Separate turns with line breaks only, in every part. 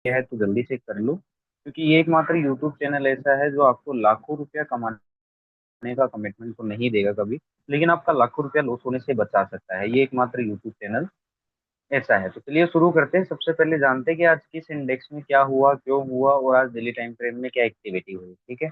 है तो जल्दी से कर लो, क्योंकि ये एकमात्र यूट्यूब चैनल ऐसा है जो आपको लाखों रुपया कमाने का कमिटमेंट तो नहीं देगा कभी, लेकिन आपका लाखों रुपया लॉस होने से बचा सकता है। ये एकमात्र यूट्यूब चैनल ऐसा है। तो चलिए शुरू करते हैं। सबसे पहले जानते हैं कि आज किस इंडेक्स में क्या हुआ, क्यों हुआ, और आज डेली टाइम फ्रेम में क्या एक्टिविटी हुई। ठीक है,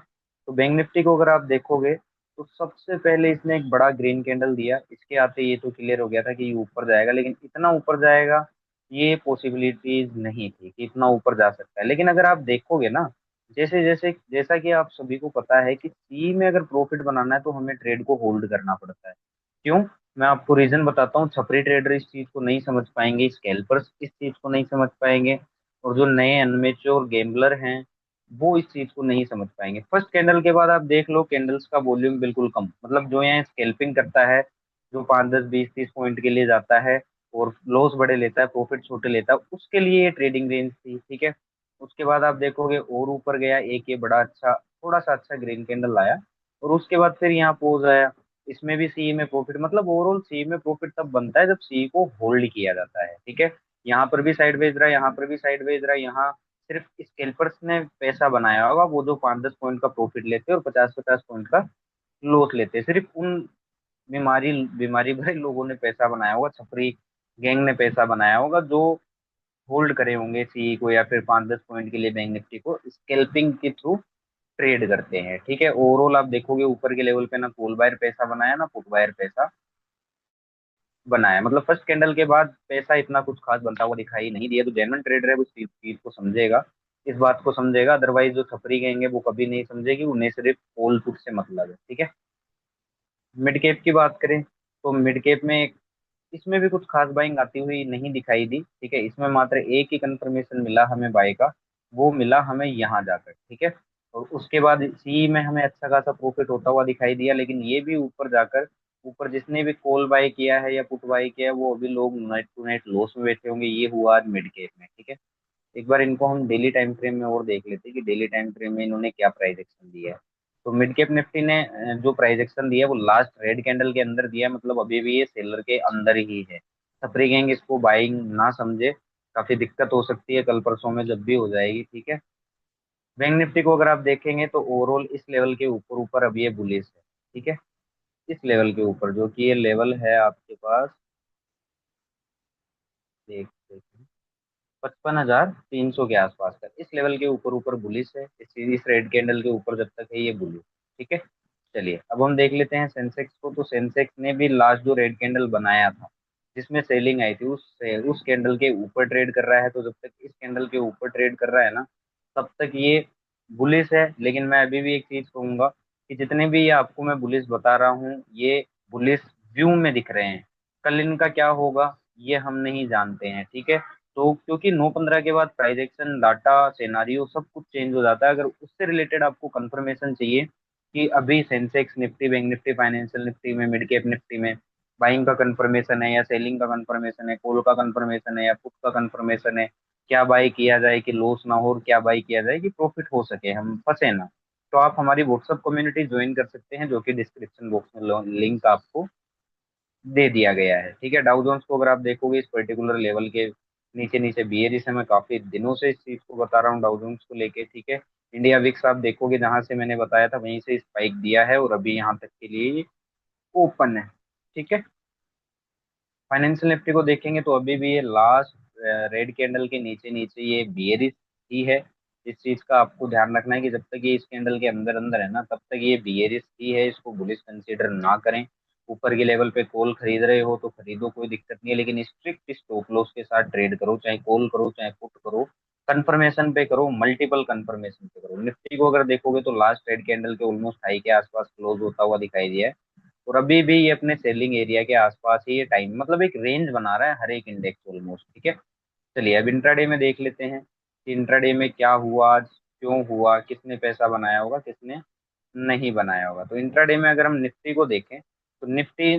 तो बैंक निफ्टी को अगर आप देखोगे तो सबसे पहले इसने एक बड़ा ग्रीन कैंडल दिया। इसके आते ये तो क्लियर हो गया था कि ये ऊपर जाएगा, लेकिन इतना ऊपर जाएगा ये पॉसिबिलिटीज नहीं थी कि इतना ऊपर जा सकता है। लेकिन अगर आप देखोगे ना, जैसे जैसे जैसा कि आप सभी को पता है कि सी में अगर प्रॉफिट बनाना है तो हमें ट्रेड को होल्ड करना पड़ता है। क्यों? मैं आपको रीजन बताता हूँ। छपरी ट्रेडर इस चीज को नहीं समझ पाएंगे, स्कैल्पर्स इस चीज को नहीं समझ पाएंगे, और जो नए अनमेच्योर गेम्बलर हैं वो इस चीज को नहीं समझ पाएंगे। फर्स्ट कैंडल के बाद आप देख लो, कैंडल्स का वॉल्यूम बिल्कुल कम, मतलब जो यहाँ स्कैल्पिंग करता है, जो 5 10 20 30 पॉइंट के लिए जाता है और लॉस बड़े लेता है, प्रॉफिट छोटे लेता है, उसके लिए ये ट्रेडिंग रेंज थी। ठीक है, उसके बाद आप देखोगे और ऊपर गया, एक ये बड़ा अच्छा, थोड़ा सा अच्छा ग्रीन कैंडल आया, और उसके बाद फिर यहाँ पोज आया। इसमें भी सी में प्रॉफिट, मतलब ओवरऑल सी में प्रॉफिट तब बनता है जब सी को होल्ड किया जाता है। ठीक है, यहाँ पर भी साइड वेज रहा है, यहाँ पर भी साइड वेज रहा है। यहाँ सिर्फ स्कैल्पर्स ने पैसा बनाया होगा, वो जो 5 10 पॉइंट का प्रॉफिट लेते हैं और 50 50 पॉइंट का लॉस लेते हैं। सिर्फ उन बीमारी बीमारी भरे लोगों ने पैसा बनाया होगा, छपरी गैंग ने पैसा बनाया होगा, जो होल्ड करे होंगे सी को, या फिर 5 10 पॉइंट के लिए बैंक निफ्टी को स्कैल्पिंग के थ्रू ट्रेड करते हैं। ठीक है, ओवरऑल आप देखोगे ऊपर के लेवल पे ना कॉल बायर पैसा बनाया ना पुट बायर पैसा बनाया, मतलब फर्स्ट कैंडल के बाद पैसा इतना कुछ खास बनता हुआ दिखाई नहीं दिया। तो जेन्युइन ट्रेडर है वो इस चीज को समझेगा, इस बात को समझेगा। अदरवाइज जो छपरी कहेंगे वो कभी नहीं समझेगी, उन्हें सिर्फ कॉल पुट से मतलब है। ठीक है, मिड कैप की बात करें तो मिड कैप में इसमें भी कुछ खास बाइंग आती हुई नहीं दिखाई दी। ठीक है, इसमें मात्र एक ही कंफर्मेशन मिला हमें बाय का, वो मिला हमें यहाँ जाकर। ठीक है, और उसके बाद सी में हमें अच्छा खासा प्रॉफिट होता हुआ दिखाई दिया, लेकिन ये भी ऊपर जाकर, ऊपर जिसने भी कॉल बाय किया है या पुट बाय किया है वो अभी लोग नेट टू नेट लॉस में बैठे होंगे। ये हुआ आज मिड केप में। ठीक है, एक बार इनको हम डेली टाइम फ्रेम में और देख लेते हैं कि डेली टाइम फ्रेम में इन्होंने क्या प्राइस एक्शन दिया है। तो मिड कैप निफ्टी ने जो प्राइस एक्शन दिया है वो लास्ट रेड कैंडल के अंदर दिया है, मतलब अभी भी ये सेलर के अंदर ही है। सप्री गैंग इसको बाइंग ना समझे, काफी दिक्कत हो सकती है कल परसों में जब भी हो जाएगी। ठीक है, बैंक निफ्टी को अगर आप देखेंगे तो ओवरऑल इस लेवल के ऊपर ऊपर अभी ये बुलिश है। ठीक है, इस लेवल के ऊपर जो कि ये लेवल है आपके पास, देख देख 55,300 के आसपास का, इस लेवल के ऊपर ऊपर बुलिश है। इस रेड कैंडल के ऊपर जब तक है ये बुलिश। ठीक है, चलिए अब हम देख लेते हैं सेंसेक्स को। तो सेंसेक्स ने भी लास्ट जो रेड कैंडल बनाया था जिसमें सेलिंग आई थी, उस कैंडल के ऊपर ट्रेड कर रहा है। तो जब तक इस कैंडल के ऊपर ट्रेड कर रहा है ना, तब तक ये बुलिश है। लेकिन मैं अभी भी एक चीज कहूंगा कि जितने भी ये आपको मैं बुलिश बता रहा हूँ, ये बुलिश व्यू में दिख रहे हैं। कल इनका क्या होगा ये हम नहीं जानते हैं। ठीक है, तो क्योंकि 9 15 के बाद प्राइस एक्शन, डाटा, सिनेरियो सब कुछ चेंज हो जाता है। अगर उससे रिलेटेड आपको कंफर्मेशन चाहिए कि अभी Sensex Nifty, bank Nifty, financial Nifty में, मिड कैप निफ्टी में बाइंग का कंफर्मेशन है या सेलिंग का कंफर्मेशन है, कॉल का कंफर्मेशन है या पुट का कंफर्मेशन है, क्या बाई किया जाए कि लॉस ना हो, और क्या बाई किया जाए कि प्रॉफिट हो सके, हम फंसे ना, तो आप हमारी व्हाट्सएप कम्युनिटी ज्वाइन कर सकते हैं, जो कि डिस्क्रिप्शन बॉक्स में लिंक आपको दे दिया गया है। ठीक है, डाउ जोन्स को अगर आप देखोगे इस पर्टिकुलर लेवल के नीचे नीचे बियर से मैं काफी दिनों से इस चीज को बता रहा हूँ डाउ जोन्स को लेके। ठीक है, इंडिया विक्स आप देखोगे जहां से मैंने बताया था वहीं से स्पाइक दिया है और अभी यहाँ तक के लिए ओपन है। ठीक है, फाइनेंशियल निफ्टी को देखेंगे तो अभी भी ये लास्ट रेड कैंडल के नीचे नीचे ये बियरिश ही है। इस चीज का आपको ध्यान रखना है कि जब तक ये इस कैंडल के अंदर अंदर है ना, तब तक ये बियरिश ही है, इसको बुलिश कंसीडर ना करें। ऊपर के लेवल पे कॉल खरीद रहे हो तो खरीदो, कोई दिक्कत नहीं है, लेकिन स्ट्रिक्ट स्टॉप लॉस के साथ ट्रेड करो, चाहे कॉल करो चाहे पुट करो, कंफर्मेशन पे करो, मल्टीपल कंफर्मेशन पे करो। निफ्टी को अगर देखोगे तो लास्ट रेड कैंडल के ऑलमोस्ट हाई के आसपास क्लोज होता हुआ दिखाई दिया है, और अभी भी ये अपने सेलिंग एरिया के आसपास ही ये टाइम, मतलब एक रेंज बना रहा है हर एक इंडेक्स ऑलमोस्ट। ठीक है, चलिए अब इंट्राडे में देख लेते हैं कि इंट्राडे में क्या हुआ आज, क्यों हुआ, किसने पैसा बनाया होगा, किसने नहीं बनाया होगा। तो इंट्राडे में अगर हम निफ्टी को देखें तो निफ्टी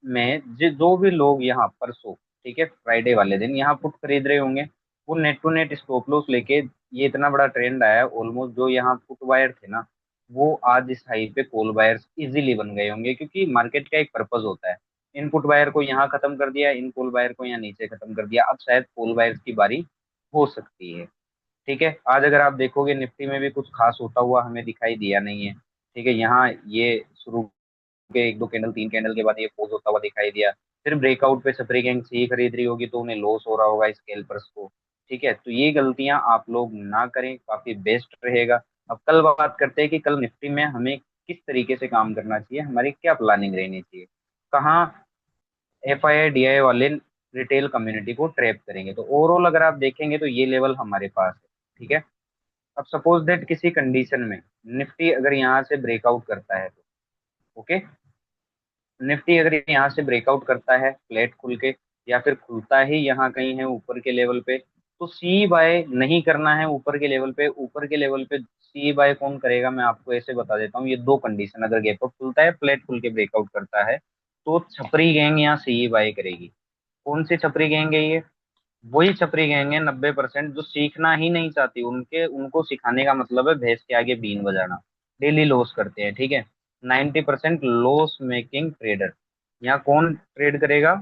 में जो भी लोग यहाँ परसों, ठीक है, फ्राइडे वाले दिन यहाँ पुट खरीद रहे होंगे, वो net to net stop loss लेके, ये इतना बड़ा ट्रेंड आया ऑलमोस्ट, जो यहाँ पुट बायर थे ना वो आज इस हाई पे कॉल बायर्स इजीली बन गए होंगे, क्योंकि मार्केट का एक पर्पज होता है। इनपुट बायर को यहाँ खत्म कर दिया, इन कॉल बायर को यहाँ नीचे खत्म कर दिया, अब शायद कॉल बायर्स की बारी हो सकती है। ठीक है, आज अगर आप देखोगे निफ्टी में भी कुछ खास होता हुआ हमें दिखाई दिया नहीं है। ठीक है, यहाँ ये शुरू के एक दो कैंडल, तीन कैंडल के बाद ये पोज होता हुआ दिखाई दिया। फिर ब्रेकआउट पे सप्री गैंग सी खरीद रही होगी तो उन्हें लॉस हो रहा होगा स्कैल्पर्स को। ठीक है, तो ये गलतियां आप लोग ना करें, काफी बेस्ट रहेगा। अब कल बात करते हैं कि कल निफ्टी में हमें किस तरीके से काम करना चाहिए, हमारी क्या प्लानिंग रहनी चाहिए, कहाँ FII DI वाले रिटेल कम्युनिटी को ट्रैप करेंगे। तो ओवरऑल अगर आप देखेंगे तो ये लेवल हमारे पास है। ठीक है, अब सपोज दैट किसी कंडीशन में निफ्टी अगर यहाँ से ब्रेकआउट करता है तो ओके, निफ्टी अगर यहाँ से ब्रेकआउट करता है फ्लैट खुल के, या फिर खुलता ही यहाँ कहीं है ऊपर के लेवल पे, तो सी बाय नहीं करना है ऊपर के लेवल पे। ऊपर के लेवल पे सी बाय कौन करेगा, मैं आपको ऐसे बता देता हूँ। ये दो कंडीशन, अगर गैप अप खुलता है, फ्लैट खुल के ब्रेकआउट करता है, तो छपरी गैंग यहाँ सी बाय करेगी। कौन सी छपरी गैंग है ये? वही छपरी गैंग है 90% जो सीखना ही नहीं चाहती। उनके उनको सिखाने का मतलब है भैंस के आगे बीन बजाना। डेली लॉस करते हैं। ठीक है, 90% लॉस मेकिंग ट्रेडर। यहाँ कौन ट्रेड करेगा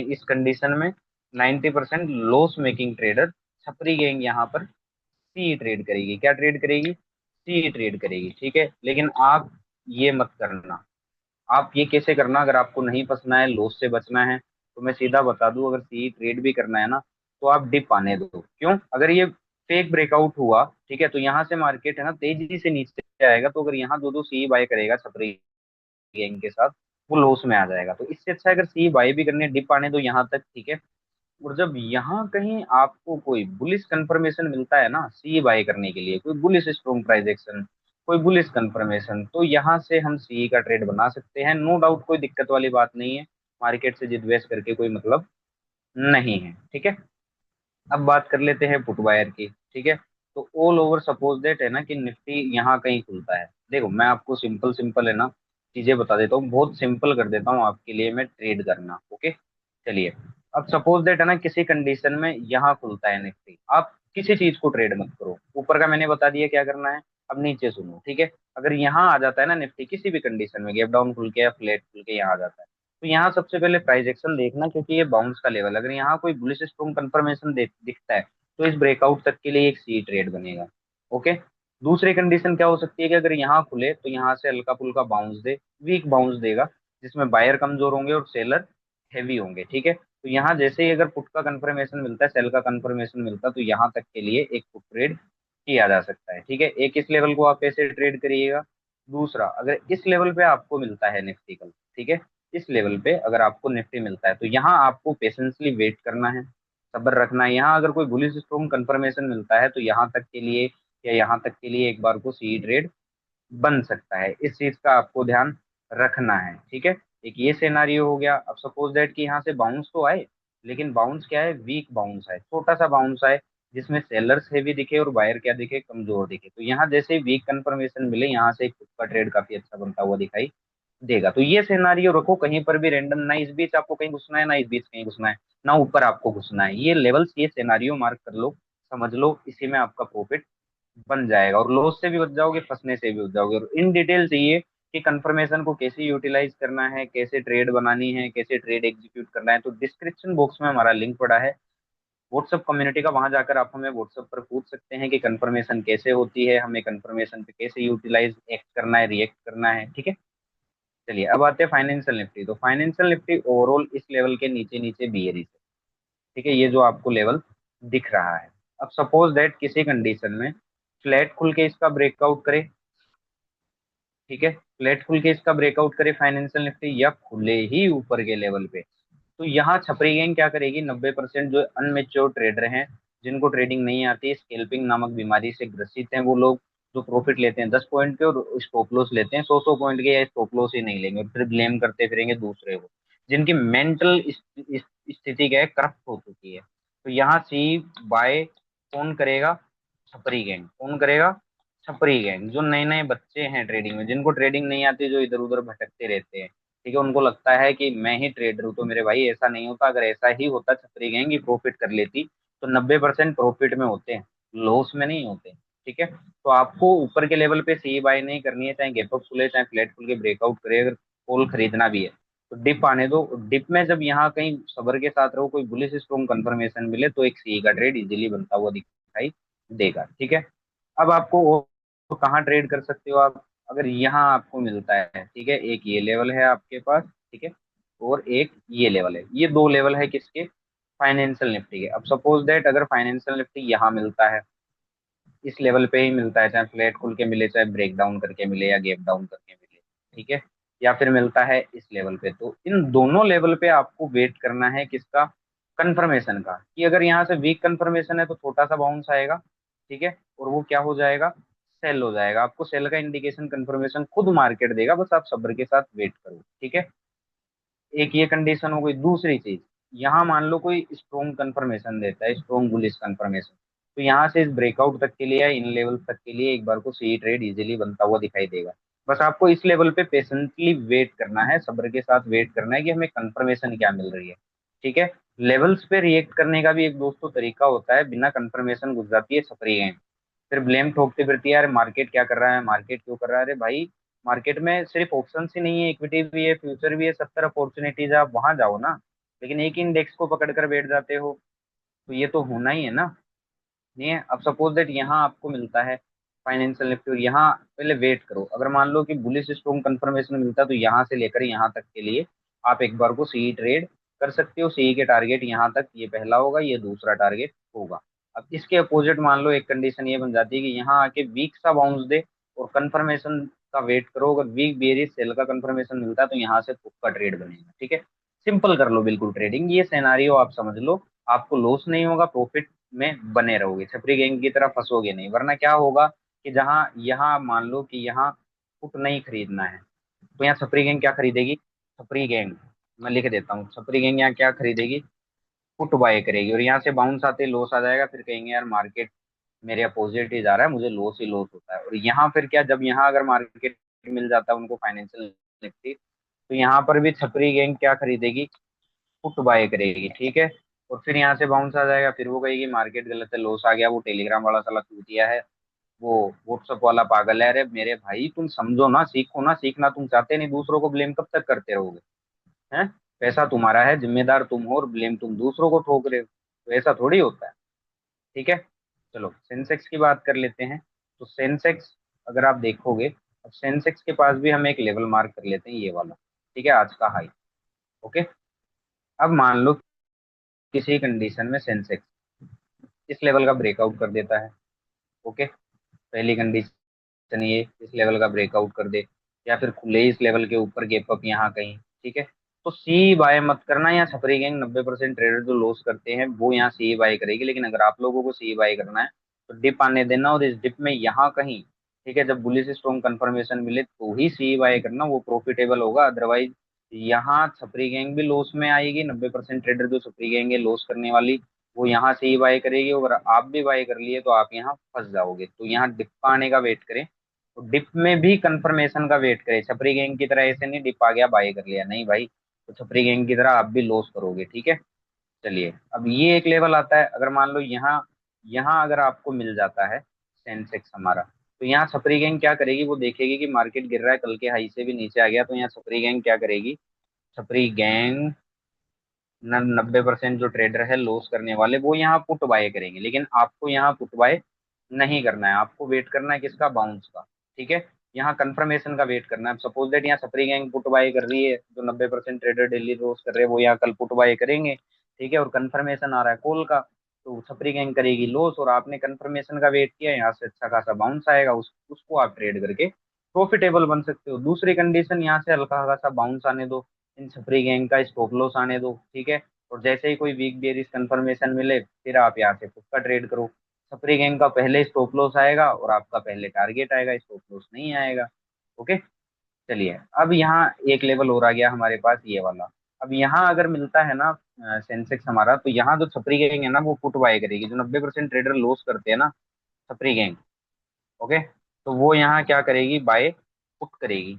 इस कंडीशन में? 90% लॉस मेकिंग ट्रेडर, छपरी गैंग यहाँ पर सी ट्रेड करेगी। क्या ट्रेड करेगी? सी ट्रेड करेगी। ठीक है, लेकिन आप ये मत करना। आप ये कैसे करना, अगर आपको नहीं फंसना है, लॉस से बचना है, तो मैं सीधा बता दूं, अगर सी ट्रेड भी करना है ना, तो आप डिप आने दो। क्यों? अगर ये फेक ब्रेकआउट हुआ, ठीक है, तो यहाँ से मार्केट है ना तेजी से नीचे आएगा, तो अगर यहाँ दो दो सी बाय करेगा छपरी गैंग के साथ, वो लॉस में आ जाएगा। तो इससे अच्छा है अगर सी बाय भी करने, डिप आने दो यहाँ तक। ठीक है, और जब यहाँ कहीं आपको कोई बुलिश कंफर्मेशन मिलता है ना सी बाय करने के लिए, कोई बुलिश स्ट्रॉन्ग प्राइस एक्शन, कोई बुलिश कंफर्मेशन, तो यहाँ से हम सी का ट्रेड बना सकते हैं। नो डाउट, कोई दिक्कत वाली बात नहीं है। मार्केट से जिद वैस करके कोई मतलब नहीं है। ठीक है, अब बात कर लेते हैं पुट बायर की। ठीक है, तो ऑल ओवर सपोज दैट है ना कि निफ्टी यहाँ कहीं खुलता है। देखो मैं आपको सिंपल सिंपल है ना चीजें बता देता हूँ, बहुत सिंपल कर देता हूँ आपके लिए मैं ट्रेड करना। ओके, चलिए। अब सपोज दैट है ना किसी कंडीशन में यहाँ खुलता है निफ्टी, आप किसी चीज को ट्रेड मत करो। ऊपर का मैंने बता दिया क्या करना है, अब नीचे सुनो। ठीक है, अगर यहाँ आ जाता है ना निफ्टी किसी भी कंडीशन में, गैप डाउन खुल के या फ्लैट खुल के यहाँ आ जाता है, तो यहाँ सबसे पहले प्राइस एक्शन देखना, क्योंकि ये बाउंस का लेवल, अगर यहाँ कोई बुलिश स्ट्रॉन्ग कंफर्मेशन दिखता है, तो इस ब्रेकआउट तक के लिए एक सी ट्रेड बनेगा। ओके, दूसरी कंडीशन क्या हो सकती है कि अगर यहाँ खुले तो यहाँ से हल्का फुल्का बाउंस दे, वीक बाउंस देगा, जिसमें बायर कमजोर होंगे और सेलर हैवी होंगे। ठीक है, तो यहाँ जैसे ही अगर पुट का कंफर्मेशन मिलता है, सेल का कंफर्मेशन मिलता है, तो यहाँ तक के लिए एक पुट ट्रेड किया जा सकता है। ठीक है, एक इस लेवल को आप ऐसे ट्रेड करिएगा। दूसरा, अगर इस लेवल पे आपको मिलता है निफ्टी कल, ठीक है, इस लेवल पे अगर आपको निफ्टी मिलता है, तो यहाँ आपको पेशेंसली वेट करना है, सब्र रखना है। यहाँ अगर कोई बुलिश स्ट्रॉन्ग कंफर्मेशन मिलता है, तो यहाँ तक के लिए या यहाँ तक के लिए एक बार को सी ट्रेड बन सकता है। इस चीज का आपको ध्यान रखना है। ठीक है, एक ये सिनेरियो हो गया। अब सपोज दैट कि यहाँ से बाउंस तो आए, लेकिन बाउंस क्या है, वीक बाउंस है, छोटा सा बाउंस आए, जिसमें सेलर्स हैवी दिखे और बायर क्या दिखे, कमजोर दिखे। तो यहाँ जैसे वीक कंफर्मेशन मिले, यहाँ से एक का ट्रेड काफी अच्छा बनता हुआ दिखाई देगा। तो ये सिनेरियो रखो, कहीं पर भी रैंडम ना, इस बीच आपको कहीं घुसना है ना, इस बीच कहीं घुसना है ना, ऊपर आपको घुसना है। ये लेवल्स, ये सिनेरियो मार्क कर लो, समझ लो, इसी में आपका प्रॉफिट बन जाएगा, और लॉस से भी बच जाओगे, फंसने से भी बच जाओगे। और इन डिटेल चाहिए कि कंफर्मेशन को कैसे यूटिलाइज करना है, कैसे ट्रेड बनानी है, कैसे ट्रेड एग्जीक्यूट करना है, तो डिस्क्रिप्शन बॉक्स में हमारा लिंक पड़ा है व्हाट्सअप कम्युनिटी का, वहां जाकर आप हमें व्हाट्सअप पर पूछ सकते हैं कि कंफर्मेशन कैसे होती है, हमें कंफर्मेशन पे कैसे यूटिलाइज एक्ट करना है, रिएक्ट करना है। ठीक है, चलिए अब आते हैं फाइनेंशियल निफ्टी। तो फाइनेंशियल निफ्टी ओवरऑल इस लेवल के नीचे नीचे बियरी से, ठीक है, ये जो आपको लेवल दिख रहा है। अब सपोज दैट किसी कंडीशन में फ्लैट खुल के इसका ब्रेकआउट करे, ठीक है, फ्लैट खुल के इसका ब्रेकआउट करे फाइनेंशियल निफ्टी, या खुले ही ऊपर के लेवल पे, तो यहाँ छपरी गैंग क्या करेगी, 90% जो अनमेच्योर ट्रेडर हैं, जिनको ट्रेडिंग नहीं आती, स्केल्पिंग नामक बीमारी से ग्रसित हैं, वो लोग जो प्रॉफिट लेते हैं 10 पॉइंट के और स्टॉप लॉस लेते हैं 100 100 पॉइंट के, या स्टॉप लॉस ही नहीं लेंगे और फिर ब्लेम करते फिरेंगे दूसरे को, जिनकी मेंटल स्थिति क्या है, करप्ट हो चुकी है। तो यहाँ सी बाय कौन करेगा, छपरी गैंग। कौन करेगा, छपरी गैंग, जो नए नए बच्चे हैं ट्रेडिंग में, जिनको ट्रेडिंग नहीं आती, जो इधर उधर भटकते रहते हैं। ठीक है, उनको लगता है कि मैं ही ट्रेडर हूँ। तो मेरे भाई ऐसा नहीं होता, अगर ऐसा ही होता छपरी गैंग ही प्रॉफिट कर लेती, तो 90% प्रॉफिट में होते हैं, लॉस में नहीं होते। ठीक है, तो आपको ऊपर के लेवल पे सी बाय नहीं करनी है, चाहे गैप अप खुले चाहे फ्लैट खुल के ब्रेकआउट करे, अगर कॉल खरीदना भी है तो डिप आने दो। डिप में जब यहाँ कहीं सबर के साथ रहो, कोई बुलिश स्ट्रॉन्ग कंफर्मेशन मिले, तो एक सी का ट्रेड इजीली बनता हुआ दिखाई देगा। ठीक है। अब आपको वो कहाँ ट्रेड कर सकते हो आप, अगर यहाँ आपको मिलता है, ठीक है, एक ये लेवल है आपके पास, ठीक है, और एक ये लेवल है, ये दो लेवल है किसके, फाइनेंशियल निफ्टी के। अब सपोज दैट अगर फाइनेंशियल निफ्टी यहाँ मिलता है, इस लेवल पे ही मिलता है, चाहे फ्लैट खुल के मिले, चाहे ब्रेक डाउन करके मिले, या गैप डाउन करके मिले, ठीक है, या फिर मिलता है इस लेवल पे, तो इन दोनों लेवल पे आपको वेट करना है किसका, कंफर्मेशन का, कि अगर यहाँ से वीक कंफर्मेशन है तो छोटा सा बाउंस आएगा, ठीक है, और वो क्या हो जाएगा, सेल हो जाएगा। आपको सेल का इंडिकेशन कंफर्मेशन खुद मार्केट देगा, बस आप सब्र के साथ वेट करो। ठीक है। एक ये कंडीशन हो गई। दूसरी चीज, यहाँ मान लो कोई स्ट्रॉन्ग कंफर्मेशन देता है, स्ट्रॉन्ग बुलिश कंफर्मेशन, तो यहाँ से इस ब्रेकआउट तक के लिए या इन लेवल तक के लिए एक बार को सी ट्रेड इजीली बनता हुआ दिखाई देगा। बस आपको इस लेवल पे पेशेंटली वेट करना है, सब्र के साथ वेट करना है कि हमें कंफर्मेशन क्या मिल रही है। ठीक है। लेवल्स पे रिएक्ट करने का भी एक दोस्तों तरीका होता है, बिना कंफर्मेशन घुस जाती है सपरी गेम, फिर ब्लेम ठोकती फिरती है, यार मार्केट क्या कर रहा है, मार्केट क्यों कर रहा है। अरे भाई, मार्केट में सिर्फ ऑप्शन ही नहीं है, इक्विटी भी है, फ्यूचर भी है, 70 अपॉर्चुनिटीज, आप वहां जाओ ना। लेकिन एक इंडेक्स को पकड़ कर बैठ जाते हो, तो ये तो होना ही है ना। नहीं है। अब सपोज दैट यहाँ आपको मिलता है फाइनेंशियल निफ्टी, और यहाँ पहले वेट करो, अगर मान लो कि बुलिश स्ट्रॉन्ग कंफर्मेशन मिलता है, तो यहाँ से लेकर यहाँ तक के लिए आप एक बार को सी ट्रेड कर सकते हो। सी के टारगेट यहाँ तक, ये पहला होगा, ये दूसरा टारगेट होगा। अब इसके अपोजिट मान लो एक कंडीशन ये बन जाती है कि यहाँ आके वीक सा बाउंस दे और कंफर्मेशन का वेट करो, अगर वीक बेरिश सेल का कंफर्मेशन मिलता है तो यहाँ से पुट का ट्रेड बनेगा। ठीक है। सिंपल कर लो बिल्कुल ट्रेडिंग, ये सिनेरियो आप समझ लो, आपको लॉस नहीं होगा, प्रॉफिट में बने रहोगे, छपरी गैंग की तरह फंसोगे नहीं। वरना क्या होगा कि जहां यहाँ मान लो कि यहाँ पुट नहीं खरीदना है, तो यहाँ छपरी गैंग क्या खरीदेगी, छपरी गैंग, मैं लिख देता हूँ, छपरी गैंग यहाँ क्या खरीदेगी, पुट बाय करेगी, और यहाँ से बाउंस आते लॉस आ जाएगा, फिर कहेंगे यार मार्केट मेरे अपोजिट ही जा रहा है, मुझे लॉस ही लॉस होता है। और यहाँ फिर क्या, जब यहाँ अगर मार्केट मिल जाता है उनको फाइनेंशियल निफ्टी, तो यहाँ पर भी छपरी गैंग क्या खरीदेगी, पुट बाय करेगी। ठीक है। और फिर यहाँ से बाउंस आ जाएगा, फिर वो कहेगी मार्केट गलत है, लॉस आ गया, वो टेलीग्राम वाला साला चूतिया है, वो व्हाट्सअप वाला पागल है। अरे मेरे भाई तुम समझो ना, सीखो ना, सीखना तुम चाहते नहीं, दूसरों को ब्लेम कब तक करते रहोगे, हैं। पैसा तुम्हारा है, जिम्मेदार तुम हो, और ब्लेम तुम दूसरों को ठोक रहे हो, तो ऐसा थोड़ी होता है। ठीक है। चलो सेंसेक्स की बात कर लेते हैं। तो सेंसेक्स अगर आप देखोगे, अब सेंसेक्स के पास भी हम एक लेवल मार्क कर लेते हैं, ये वाला, ठीक है, आज का हाई। ओके। अब मान लो किसी कंडीशन में सेंसेक्स इस लेवल का ब्रेकआउट कर देता है। ओके। पहली कंडीशन ये, इस लेवल का ब्रेकआउट कर दे, या फिर खुले इस लेवल के ऊपर गैप अप यहाँ कहीं, ठीक है, तो सी बाय मत करना। यहाँ छपरी गैंग 90% ट्रेडर जो लॉस करते हैं वो यहाँ सी बाय करेगी, लेकिन अगर आप लोगों को सी बाय करना है तो डिप आने देना, और इस डिप में यहाँ कहीं, ठीक है, जब बुलिश स्ट्रॉन्ग कंफर्मेशन मिले तो ही सी बाय करना, वो प्रॉफिटेबल होगा। अदरवाइज यहाँ छपरी गैंग भी लॉस में आएगी, 90% ट्रेडर जो छपरी गैंग है लॉस करने वाली, वो यहाँ से ही बाय करेगी, और आप भी बाय कर लिए तो आप यहाँ फंस जाओगे। तो यहाँ डिप का आने का वेट करें, तो डिप में भी कंफर्मेशन का वेट करें, छपरी गैंग की तरह ऐसे नहीं डिप आ गया बाय कर लिया, नहीं भाई, तो छपरी गैंग की तरह आप भी लॉस करोगे। ठीक है। चलिए, अब ये एक लेवल आता है, अगर मान लो यहाँ, यहाँ अगर आपको मिल जाता है सेंसेक्स हमारा, तो यहाँ छपरी गैंग क्या करेगी, वो देखेगी कि मार्केट गिर रहा है, कल के हाई से भी नीचे आ गया, तो यहाँ छपरी गैंग क्या करेगी, छपरी गैंग 90% जो ट्रेडर है लॉस करने वाले, वो यहाँ पुट बाय करेंगे, लेकिन आपको यहाँ पुट बाय नहीं करना है, आपको वेट करना है किसका, बाउंस का। ठीक है। यहाँ कंफर्मेशन का वेट करना है। सपोज दैट यहाँ सप्री गैंग पुट बाय कर रही है, जो 90% ट्रेडर डेली लॉस कर रहे हैं वो यहाँ कल पुट बाय करेंगे, ठीक है, और कंफर्मेशन आ रहा है कॉल का, तो सप्री गैंग करेगी लॉस, और आपने कंफर्मेशन का वेट किया, यहाँ से अच्छा खासा बाउंस आएगा, उसको आप ट्रेड करके प्रॉफिटेबल बन सकते हो। दूसरी कंडीशन, यहाँ से हल्का खासा बाउंस आने दो, इन छपरी गैंग का स्टॉप लॉस आने दो, ठीक है, और जैसे ही कोई वीक बेरिश कंफर्मेशन मिले, फिर आप यहाँ से पुट का ट्रेड करो। छपरी गैंग का पहले स्टॉप लॉस आएगा और आपका पहले टारगेट आएगा, स्टॉप लॉस नहीं आएगा। ओके। चलिए, अब यहाँ एक लेवल और आ गया हमारे पास, ये वाला। अब यहाँ अगर मिलता है ना सेंसेक्स हमारा, तो यहाँ जो छपरी गैंग है ना वो पुट बाय करेगी, जो 90% ट्रेडर लॉस करते हैं ना, छपरी गैंग, ओके, तो वो यहाँ क्या करेगी, बाय पुट करेगी।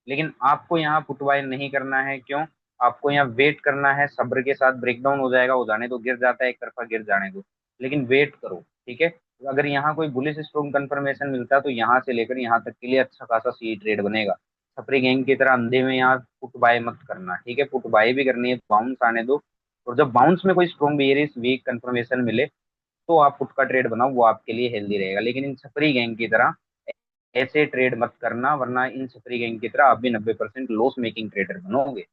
लेकिन आपको यहाँ पुट बाय नहीं करना है, क्यों, आपको यहाँ वेट करना है, सब्र के साथ, ब्रेकडाउन हो जाएगा, हो जाने दो, गिर जाता है एक तरफा, गिर जाने दो, लेकिन वेट करो। ठीक है। तो अगर यहाँ कोई बुलिश स्ट्रॉन्ग कंफर्मेशन मिलता है तो यहाँ से लेकर यहाँ तक के लिए अच्छा खासा सी ट्रेड बनेगा। सप्री गैंग की तरह अंधे में यहाँ पुट बाय मत करना, ठीक है, पुट बाय भी करनी है तो बाउंस आने दो, और जब बाउंस में कोई स्ट्रॉन्ग बेयरिश वीक कंफर्मेशन मिले तो आप पुट का ट्रेड बनाओ, वो आपके लिए हेल्दी रहेगा। लेकिन इन छपरी गैंग की तरह ऐसे ट्रेड मत करना, वरना इन छपरी गैंग की तरह आप भी 90% लॉस मेकिंग ट्रेडर बनोगे।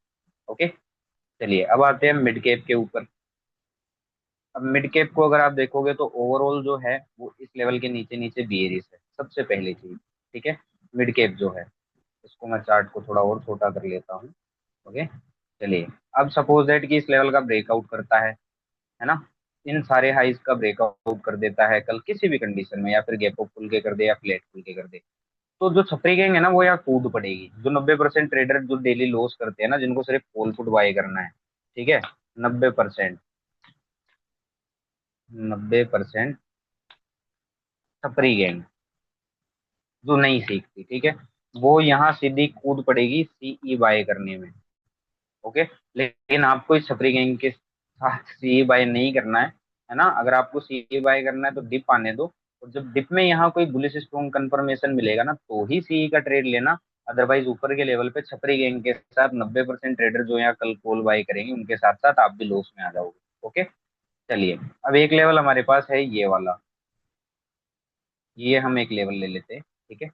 ओके, चलिए अब आते हैं मिड कैप के ऊपर। अब मिड कैप को अगर आप देखोगे तो ओवरऑल जो है वो इस लेवल के नीचे नीचे बियरिश है, सबसे पहली चीज। ठीक है, मिड कैप जो है, इसको मैं चार्ट को थोड़ा और छोटा कर लेता हूँ। ओके, चलिए अब सपोज दैट कि इस लेवल का ब्रेकआउट करता है ना, इन सारे हाइज का ब्रेकआउट कर देता है कल किसी भी कंडीशन में, या फिर गैप अप खुल के कर दे या फ्लैट खुल के कर दे, तो जो छपरी गैंग है ना वो यहाँ कूद पड़ेगी। जो 90% ट्रेडर जो डेली लॉस करते हैं ना, जिनको सिर्फ कॉल पुट बाय करना है, ठीक है, 90%, 90% छपरी गैंग जो नहीं सीखती, ठीक है, वो यहाँ सीधी कूद पड़ेगी सीई बाय करने में। ओके, लेकिन आपको इस छपरी गैंग के साथ सीई बाय नहीं करना है ना। अगर आपको सीई बाय करना है तो डिप आने दो, और जब डिप में यहाँ कोई बुलिश स्ट्रॉन्ग कंफर्मेशन मिलेगा ना, तो ही सीई का ट्रेड लेना। अदरवाइज ऊपर के लेवल पे छपरी गैंग के साथ 90% ट्रेडर जो यहाँ कल कॉल बाय करेंगे, उनके साथ साथ आप भी लॉस में आ जाओगे। ओके, चलिए अब एक लेवल हमारे पास है ये वाला, ये हम एक लेवल ले लेते हैं, ठीक है।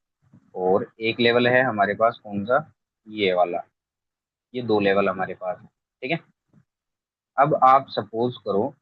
और एक लेवल है हमारे पास कौन सा, ये वाला। ये दो लेवल हमारे पास है, ठीक है। अब आप सपोज करो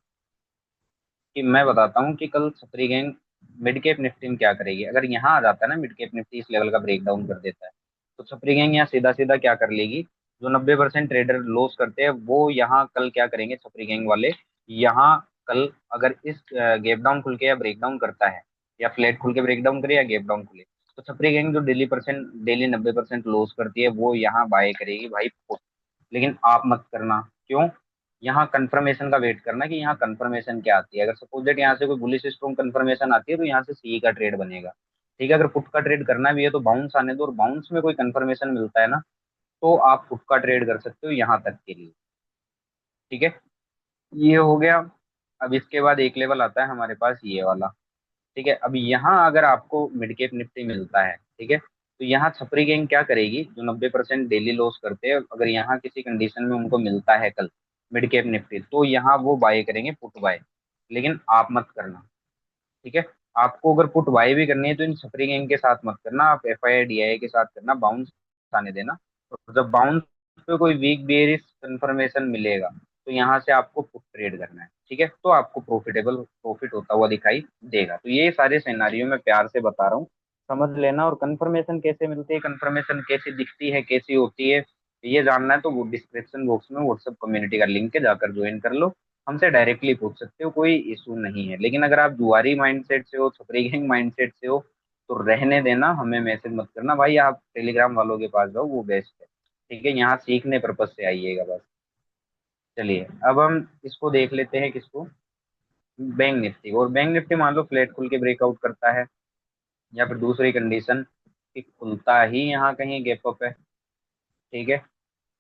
कि मैं बताता हूँ कि कल छपरी गैंग मिड कैप निफ्टी में क्या करेगी। अगर यहाँ आ जाता है ना मिड कैप निफ्टी, इस लेवल का ब्रेक डाउन कर देता है, तो छपरी गैंग यहाँ सीधा सीधा क्या कर लेगी, जो 90% ट्रेडर लॉस करते हैं वो यहाँ कल क्या करेंगे, छपरी गैंग वाले यहाँ कल अगर इस गैप डाउन खुल के या ब्रेक डाउन करता है, या फ्लैट खुल के ब्रेक डाउन करे या गैप डाउन खुले, तो छपरी गैंग जो डेली 90% लॉस करती है वो यहाँ बाय करेगी भाई put। लेकिन आप मत करना, क्यों, यहाँ कंफर्मेशन का वेट करना कि यहाँ कंफर्मेशन क्या आती है। अगर सपोज दैट यहाँ से कोई बुलिश स्ट्रॉन्ग कंफर्मेशन आती है तो यहाँ से सी का ट्रेड बनेगा, ठीक है। अगर पुट का ट्रेड करना भी है तो बाउंस आने दो, और बाउंस में कोई कंफर्मेशन मिलता है ना, तो आप पुट का ट्रेड कर सकते हो यहाँ तक के लिए, ठीक है। ये हो गया। अब इसके बाद एक लेवल आता है हमारे पास ये वाला, ठीक है। अब यहाँ अगर आपको मिड कैप निफ्टी मिलता है, ठीक है, तो यहाँ छपरी गैंग क्या करेगी, जो 90% डेली लॉस करते हैं, अगर यहाँ किसी कंडीशन में उनको मिलता है कल मिड कैप निफ्टी, तो यहाँ वो बाय करेंगे पुट बाय। लेकिन आप मत करना, ठीक है। आपको अगर पुट बाय भी करनी है तो इन छपरी गैंग के साथ मत करना, आप एफ आई डी आई के साथ करना, बाउंस आने देना। तो जब बाउंस पे कोई वीक बेयरिश कंफर्मेशन मिलेगा, तो यहाँ से आपको पुट ट्रेड करना है, ठीक है। तो आपको प्रॉफिट होता हुआ दिखाई देगा। तो ये सारे सिनेरियो में प्यार से बता रहा हूँ, समझ लेना। और कंफर्मेशन कैसे मिलती है, कंफर्मेशन कैसी दिखती है, कैसी होती है, ये जानना है तो वो डिस्क्रिप्शन बॉक्स में व्हाट्सएप कम्युनिटी का लिंक है, जाकर ज्वाइन कर लो। हमसे डायरेक्टली पूछ सकते हो, कोई इशू नहीं है। लेकिन अगर आप जुआरी माइंडसेट से हो, छपरी गैंग माइंडसेट से हो, तो रहने देना, हमें मैसेज मत करना भाई। आप टेलीग्राम वालों के पास जाओ, वो बेस्ट है, ठीक है। यहाँ सीखने पर्पज से आइएगा बस। चलिए अब हम इसको देख लेते हैं, किसको, बैंक निफ्टी। और बैंक निफ्टी मान लो फ्लैट खुल के ब्रेकआउट करता है, या फिर दूसरी कंडीशन कि खुलता ही यहाँ कहीं गैप अप है, ठीक है।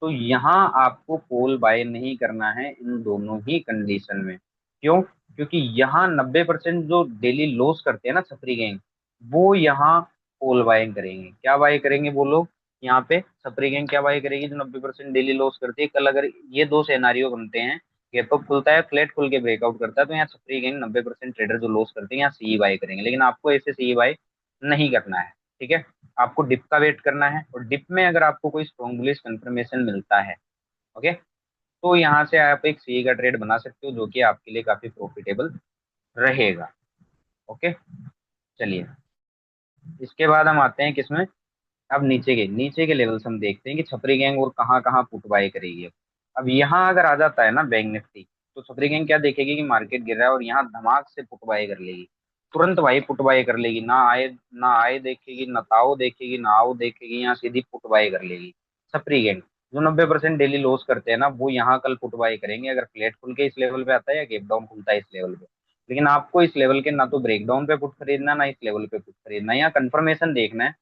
तो यहाँ आपको कॉल बाय नहीं करना है इन दोनों ही कंडीशन में। क्यों, क्योंकि यहाँ 90% जो डेली लॉस करते हैं ना छपरी गैंग, वो यहाँ कॉल बाइंग करेंगे। क्या बाय करेंगे वो लोग, यहाँ पे छपरी गैंग क्या बाय करेगी, जो 90% डेली लॉस करती है। कल अगर ये दो सिनेरियो बनते हैं, गैप अप खुलता है, फ्लैट खुल के ब्रेकआउट करता है, तो यहाँ छपरी गैंग 90% ट्रेडर जो लॉस करते हैं यहाँ सी बाय करेंगे। लेकिन आपको ऐसे सी बाय नहीं करना है, ठीक है। आपको डिप का वेट करना है, और डिप में अगर आपको कोई स्ट्रॉन्ग बुलिश कंफर्मेशन मिलता है, ओके, तो यहाँ से आप एक सी का ट्रेड बना सकते हो, जो कि आपके लिए काफी प्रॉफिटेबल रहेगा। ओके, चलिए इसके बाद हम आते हैं किसमें, अब नीचे के लेवल्स हम देखते हैं कि छपरी गैंग और कहाँ कहाँ पुट बाय करेगी। अब यहाँ अगर आ जाता है ना बैंक निफ्टी, तो छपरी गैंग क्या देखेगी कि मार्केट गिर रहा है और यहाँ धमाक से पुट बाय कर लेगी, तुरंत भाई पुट बाय कर लेगी। ना आए देखेगी, ना ताओ देखेगी, ना आओ देखेगी, यहाँ सीधी पुट बाय कर लेगी छपरी गैंग। जो 90% डेली लॉस करते हैं ना, वो यहाँ कल पुट बाय करेंगे, अगर फ्लैट खुल के इस लेवल पे आता है या गैप डाउन खुलता है इस लेवल पे। लेकिन आपको इस लेवल के ना तो ब्रेकडाउन पे पुट खरीदना, ना इस लेवल पे पुट खरीदना, यहाँ कंफर्मेशन देखना है।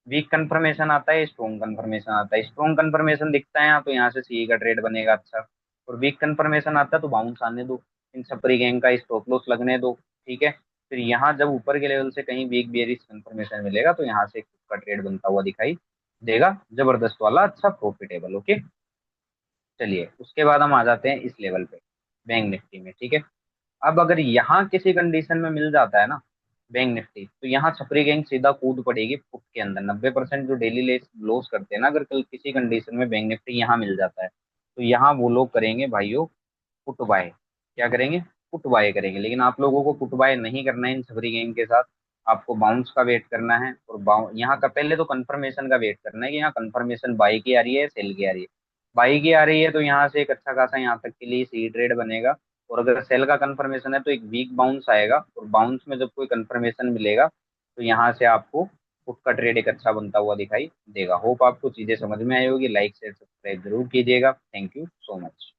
वीक कंफर्मेशन आता है, स्ट्रॉन्ग कंफर्मेशन आता है। स्ट्रॉन्ग कंफर्मेशन दिखता है यहाँ, तो यहाँ से सी का ट्रेड बनेगा अच्छा। और वीक कंफर्मेशन आता है तो बाउंस आने दो, इन छपरी गैंग का स्टॉप लॉस लगने दो, ठीक है। फिर यहाँ जब ऊपर के लेवल से कहीं वीक बेयरिश कंफर्मेशन मिलेगा, तो यहाँ से का ट्रेड बनता हुआ दिखाई देगा, जबरदस्त वाला, अच्छा प्रॉफिटेबल। ओके, चलिए उसके बाद हम आ जाते हैं इस लेवल पे बैंक निफ्टी में, ठीक है। अब अगर यहाँ किसी कंडीशन में मिल जाता है ना बैंक निफ्टी, तो यहाँ छपरी गैंग सीधा कूद पड़ेगी पुट के अंदर। 90% जो डेली लॉस करते हैं ना, अगर कल किसी कंडीशन में बैंक निफ्टी यहाँ मिल जाता है, तो यहाँ वो लोग करेंगे भाइयों पुट बाय। क्या करेंगे? पुट बाय करेंगे। लेकिन आप लोगों को पुट बाय नहीं करना है इन छपरी गैंग के साथ। आपको बाउंस का वेट करना है, और यहाँ का पहले तो कंफर्मेशन का वेट करना है कि यहाँ कंफर्मेशन बाई की आ रही है, सेल की आ रही है। बाई की आ रही है तो यहाँ से एक अच्छा खासा यहाँ तक के लिए सी ट्रेड बनेगा। और अगर सेल का कंफर्मेशन है तो एक वीक बाउंस आएगा, और बाउंस में जब कोई कंफर्मेशन मिलेगा तो यहाँ से आपको पुट का ट्रेड एक अच्छा बनता हुआ दिखाई देगा। होप आपको चीजें समझ में आई होगी। लाइक शेयर सब्सक्राइब जरूर कीजिएगा। Thank you so much.